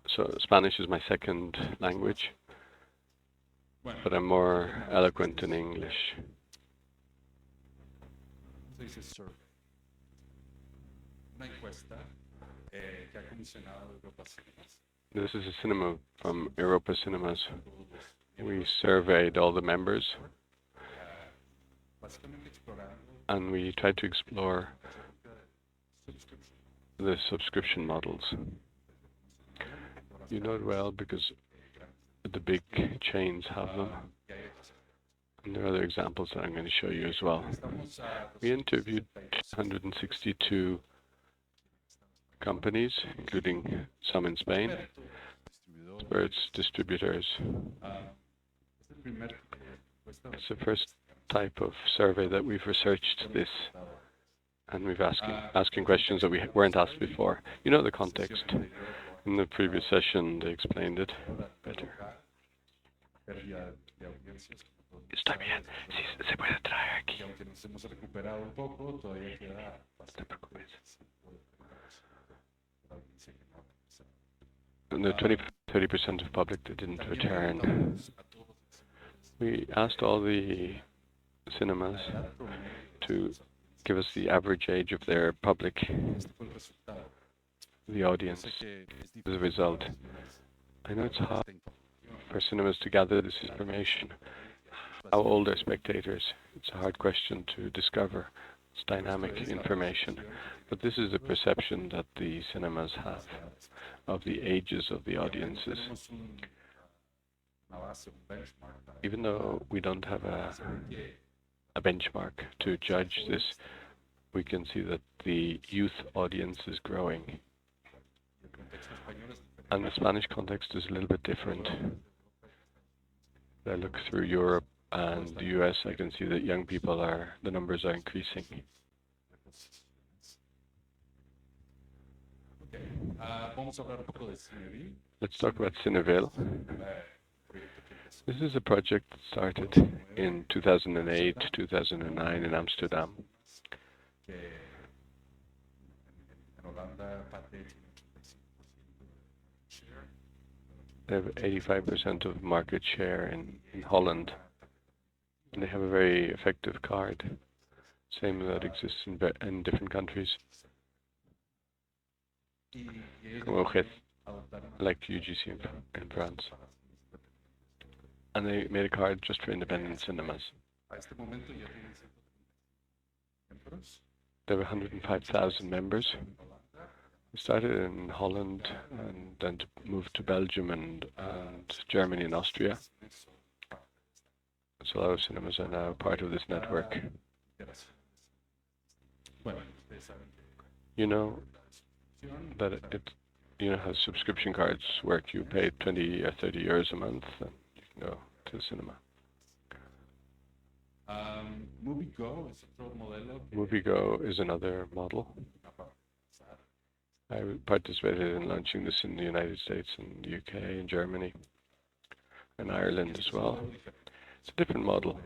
So Spanish is my second language, but I'm more eloquent in English. This is a cinema from Europa Cinemas. We surveyed all the members and we tried to explore the subscription models. You know it well because the big chains have them. And there are other examples that I'm going to show you as well. We interviewed 262 companies, including some in Spain, experts, distributors. It's the first type of survey that we've researched this, and we've asking questions that we weren't asked before. You know the context. In the previous session, they explained it better. Está bien, sí, se puede traer aquí. No te preocupes. And the 20-30% of public that didn't return. We asked all the cinemas to give us the average age of their public, the audience, as a result. I know it's hard for cinemas to gather this information. How old are spectators? It's a hard question to discover. It's dynamic information. But this is a perception that the cinemas have of the ages of the audiences. Even though we don't have a benchmark to judge this, we can see that the youth audience is growing. And the Spanish context is a little bit different. I look through Europe and the US, I can see that young people the numbers are increasing. Let's talk about Cineville. This is a project that started in 2008, 2009 in Amsterdam. They have 85% of market share in Holland. And they have a very effective card, same that exists in different countries. Like UGC in France. And they made a card just for independent cinemas. There were 105,000 members. We started in Holland and then moved to Belgium and Germany and Austria. So a lot of cinemas are now part of this network. You know that you know how subscription cards work. You pay 20 or 30 euros a month and you can go to the cinema. MovieGo is another model. I participated in launching this in the United States and the UK and Germany and Ireland as well. It's a different model.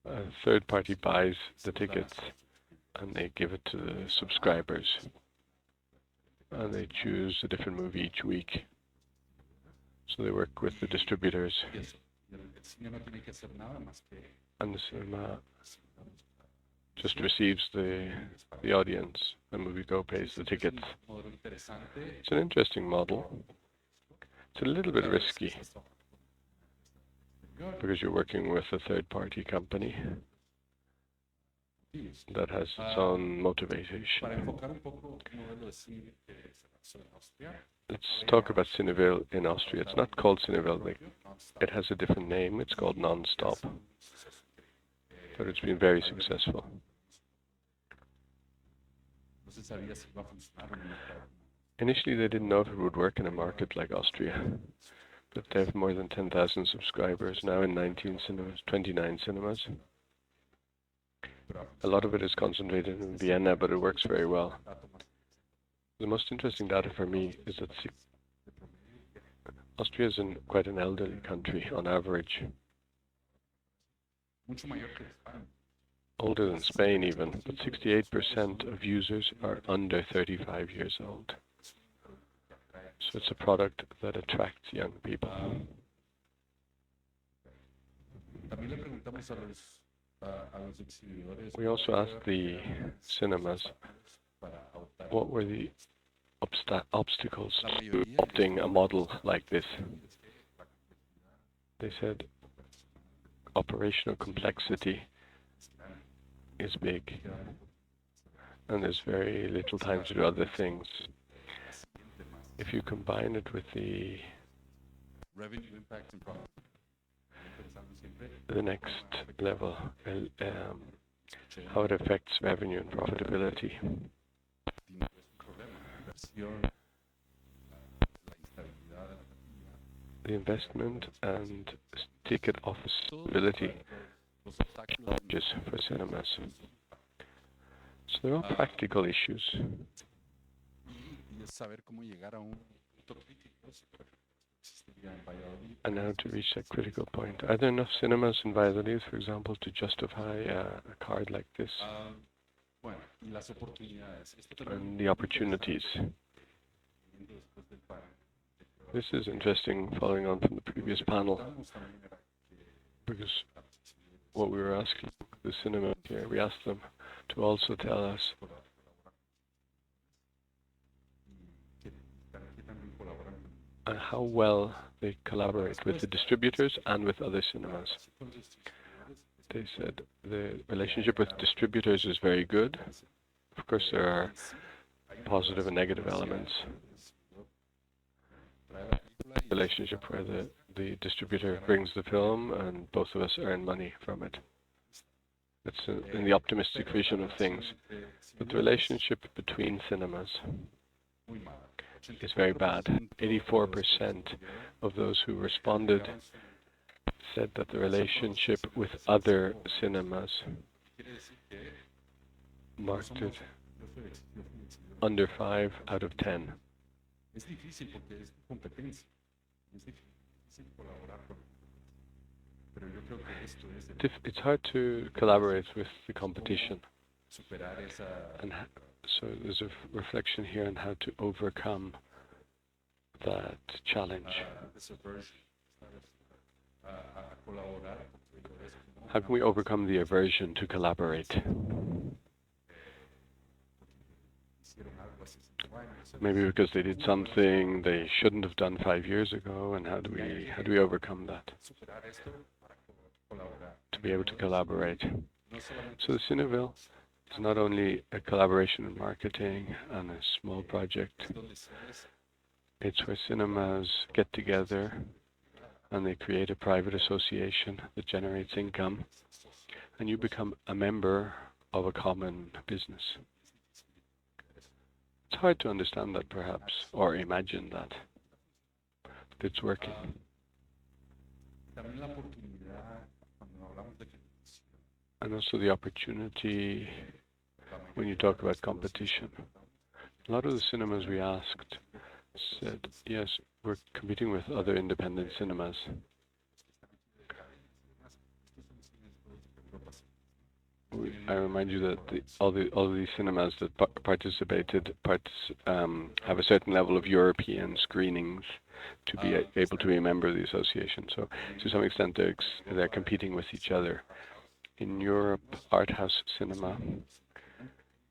A third party buys the tickets and they give it to the subscribers. And they choose a different movie each week. So they work with the distributors. And the cinema just receives the audience, and MovieGo pays the tickets. It's an interesting model. It's a little bit risky because you're working with a third-party company that has its own motivation. Let's talk about Cineville in Austria. It's not called Cineville. It has a different name. It's called Non-Stop. But it's been very successful. Initially, they didn't know if it would work in a market like Austria, but they have more than 10,000 subscribers now in 29 cinemas. A lot of it is concentrated in Vienna, but it works very well. The most interesting data for me is that Austria is quite an elderly country on average. older than Spain even, but 68% of users are under 35 years old. So it's a product that attracts young people. We also asked the cinemas what were the obstacles to adopting a model like this. They said operational complexity is big, and there's very little time to do other things. If you combine it with the revenue impact and profit, the next level, how it affects revenue and profitability. The investment and ticket office stability challenges for cinemas. So there are practical issues. And how to reach that critical point. Are there enough cinemas in Valladolid, for example, to justify a card like this? And the opportunities. This is interesting, following on from the previous panel, because what we were asking the cinema here, we asked them to also tell us how well they collaborate with the distributors and with other cinemas. They said the relationship with distributors is very good. Of course, there are positive and negative elements. Relationship where the distributor brings the film and both of us earn money from it. That's in the optimistic vision of things. But the relationship between cinemas is very bad. 84% of those who responded said that the relationship with other cinemas marked it under 5 out of 10. It's hard to collaborate with the competition. And so there's a reflection here on how to overcome that challenge. How can we overcome the aversion to collaborate? Maybe because they did something they shouldn't have done 5 years ago, and how do we overcome that? To be able to collaborate. So the Cineville is not only a collaboration in marketing and a small project. It's where cinemas get together and they create a private association that generates income, and you become a member of a common business. It's hard to understand that, perhaps, or imagine that. But it's working. And also the opportunity when you talk about competition. A lot of the cinemas we asked said, yes, we're competing with other independent cinemas. I remind you that all these cinemas that participated have a certain level of European screenings to be able to be a member of the association. So to some extent they're competing with each other. In Europe, art house cinema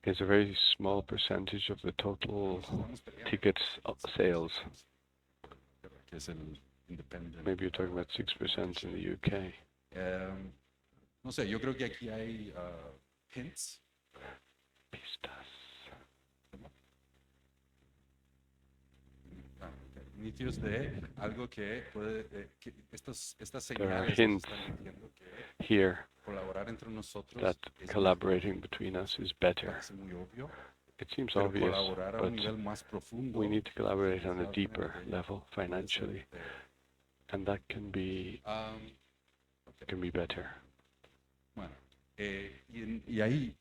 is a very small percentage of the total tickets sales. Maybe you're talking about 6% in the UK. No sé, yo creo que aquí hay hints. Pistas. Indicios de algo que puede, que estas There are señales hints están diciendo que here colaborar entre nosotros that collaborating between us is better. parece muy obvio, It seems pero obvious, colaborar a but un nivel más profundo, we need to collaborate on a deeper level financially, and that can be better. Bueno, y ahí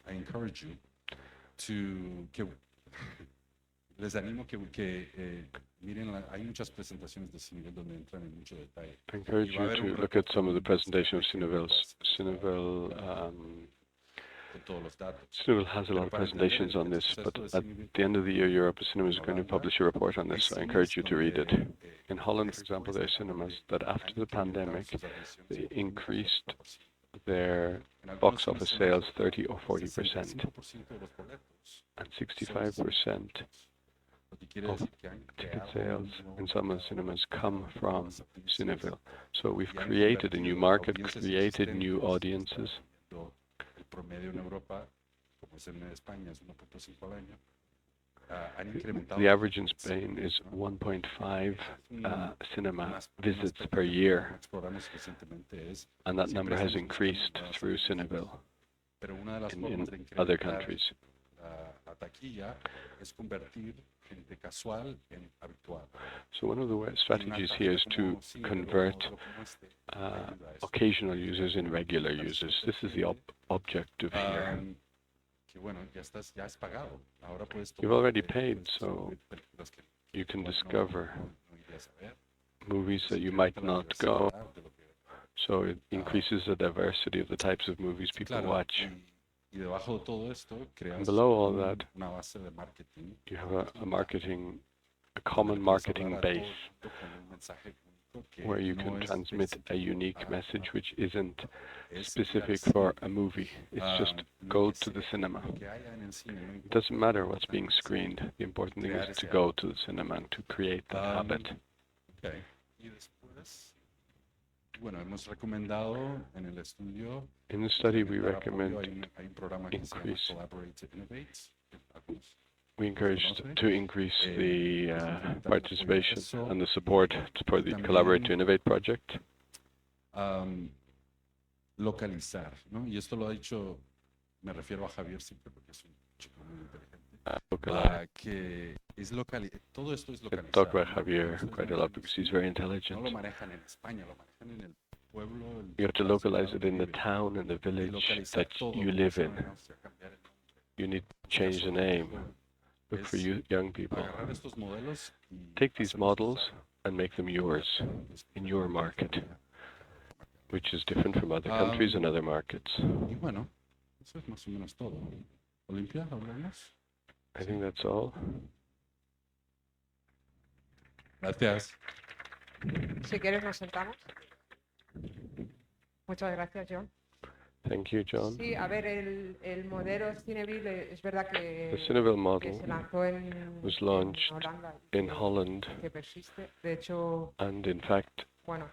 I encourage you to, les animo que miren, hay muchas presentaciones de Cineville donde entran en mucho detalle. I encourage Y va a you haber un to look at reporte some of the donde presentation of muestra que Cineville's. todo Cineville, con todos los datos. Cineville has a lot Pero of para entender presentations on el this, but suceso de at Cineville the end of the year, Europa Cinema is en going to Holanda, publish a report on hay this, so I cines encourage you to read it. donde In Holland, for example, there are cinemas that after the pandemic, they increased their box office sales 30 or 40%, and 65% of ticket sales in some of the cinemas come from Cineville. So we've created a new market, created new audiences. El promedio en Europa, como es en España, es 1.5 al año. The average in Spain is 1.5 cinema visits per year, and that number has increased through Cineville in other countries. So one of the strategies here is to convert occasional users in regular users. This is the objective here. You've already paid, so you can discover movies that you might not go. So it increases the diversity of the types of movies people watch. And below all that, you have a common marketing base where you can transmit a unique message which isn't specific for a movie. It's just go to the cinema. It doesn't matter what's being screened. The important thing is to go to the cinema and to create that habit. In the study, we recommend we encourage to increase the participation and the support for the Collaborate to Innovate project. Localizar, ¿no? Y esto lo ha dicho, me refiero a Javier siempre porque es un chico muy inteligente. Que es todo esto es localizar. I talk about Javier quite a lot because he's very intelligent. No lo manejan en España, lo manejan en el pueblo. You have to localize it in the town and the village that you live in. You need to change the name. Look for young people. Take these models and make them yours, in your market, which is different from other countries and other markets. Y bueno, eso es más o menos todo. Olimpia, ¿hablamos? I think that's all. Gracias. Si quieres nos sentamos. Muchas gracias, John. Thank you, John. Sí, a ver, el modelo Cineville es verdad The Cineville que model se lanzó was launched Holanda in Holland, que persiste. De hecho, and in fact, bueno,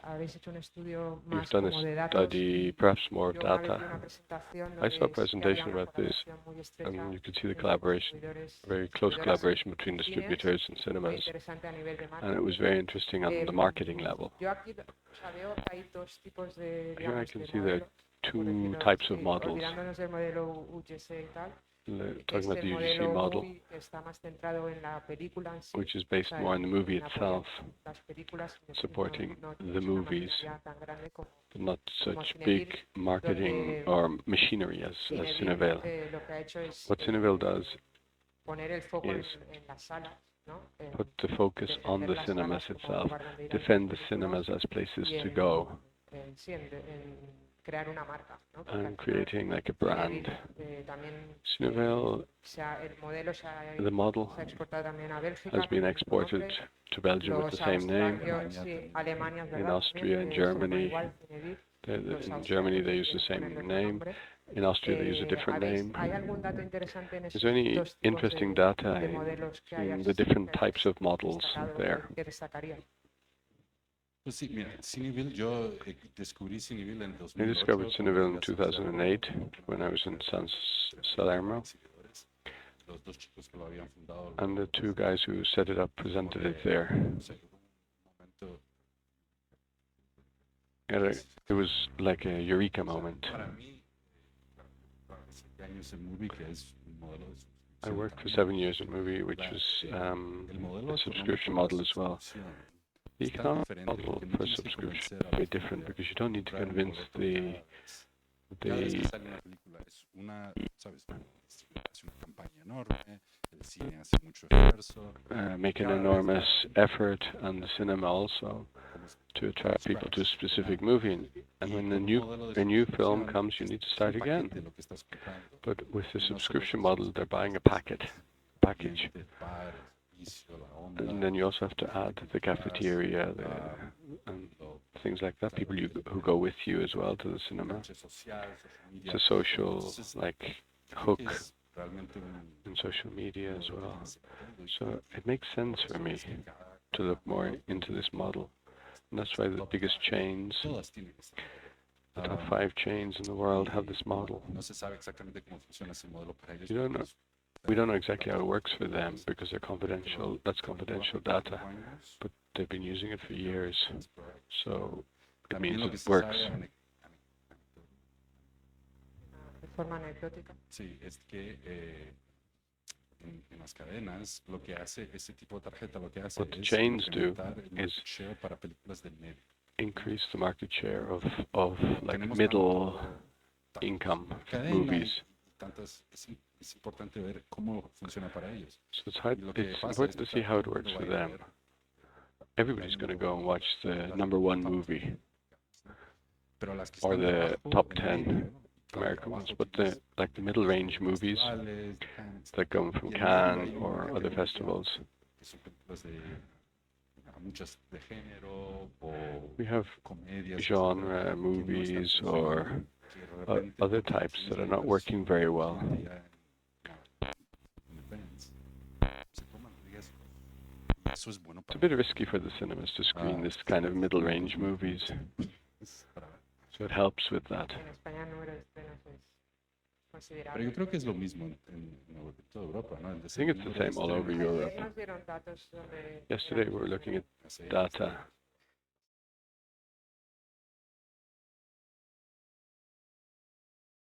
habéis hecho un estudio you've más done como de a datos. study, perhaps more Yo una vez vi data. una presentación I saw a donde sí que había presentation una about this, colaboración muy estrecha and you could see the entre collaboration, distribuidores, very close distribuidoras collaboration between y cines. distributors and Muy cinemas, interesante a nivel de and it marketing. was very interesting on the marketing level. Yo aquí, o sea, veo hay dos tipos de, Here I digamos, can de see there modelo. are Por two decirlo types of así, models. olvidándonos del modelo UGC y tal, Talking es about the el UGC modelo model, movie que está más centrado en la película en sí, which is o based sea, more on the movie en apoyar itself, las películas, supporting no the es una movies, maquinaria tan grande como but not such Cineville, big marketing donde or machinery as Cineville. Lo que ha hecho es What Cineville does poner el foco is en las salas, ¿no? put the focus on the defender las cinemas salas como itself, lugar donde ir a ver defend the películas cinemas as places y to go, sí, en crear una marca, ¿no? Porque al and final creating like a brand. también Cineville, el modelo se the model ha exportado también a Bélgica has been con exported nombre. to Belgium with Los the same name. australios, sí, Alemania es In verdad Austria and también, que se llama Germany, igual, Cineville. Los in Germany they use the austriacos same decidieron ponerle name. nombre. In Austria they use a different name. ¿Hay algún dato interesante en Is esos there any dos tipos interesting data de modelos que in hayas the different types of models destacado, there? que destacarías? Pues sí, mira, Cineville, yo descubrí Cineville en I 2008. discovered Cineville in 2008 when I was in San Salerno, Los dos chicos que lo habían fundado. and the two guys who set it up presented it there. It was like a eureka moment. Para mí, hace años en Movie, que es un modelo de I worked for 7 years in movie, which was a subscription model as well. The economic model for subscription is very different because you don't need to convince the Cada vez que sale una película es una, ¿sabes? Es una campaña campaña enorme, el cine hace mucho esfuerzo, make an enormous effort, and the cinema also, to attract people to a specific movie. And when a new film comes, you need to start again. But with the subscription model, they're buying a package. And then you also have to add the cafeteria and things like that. People who go with you as well to the cinema. It's a social hook in social media as well. So it makes sense for me to look more into this model. And that's why the biggest chains, the top 5 chains in the world, have this model. We don't know exactly how it works for them because they're confidential. That's confidential data, but they've been using it for years, so it means it works. De forma anecdótica. Sí, es que en las cadenas lo que hace ese tipo de tarjeta lo que hace What the es chains do incrementar el is market share para películas del medio. Increase the market share of like middle income movies. Es importante ver cómo funciona para ellos. So it's important to see how it works for them. Everybody's going to go and watch the #1 movie or the top 10 American ones, but the middle range movies that come from Cannes or other festivals. We have genre movies or other types that are not working very well. It's a bit risky for the cinemas to screen this kind of middle range movies. So it helps with that. Pero yo creo que es lo mismo en toda Europa, ¿no? I think it's the same all over Europe. Yesterday we were looking at data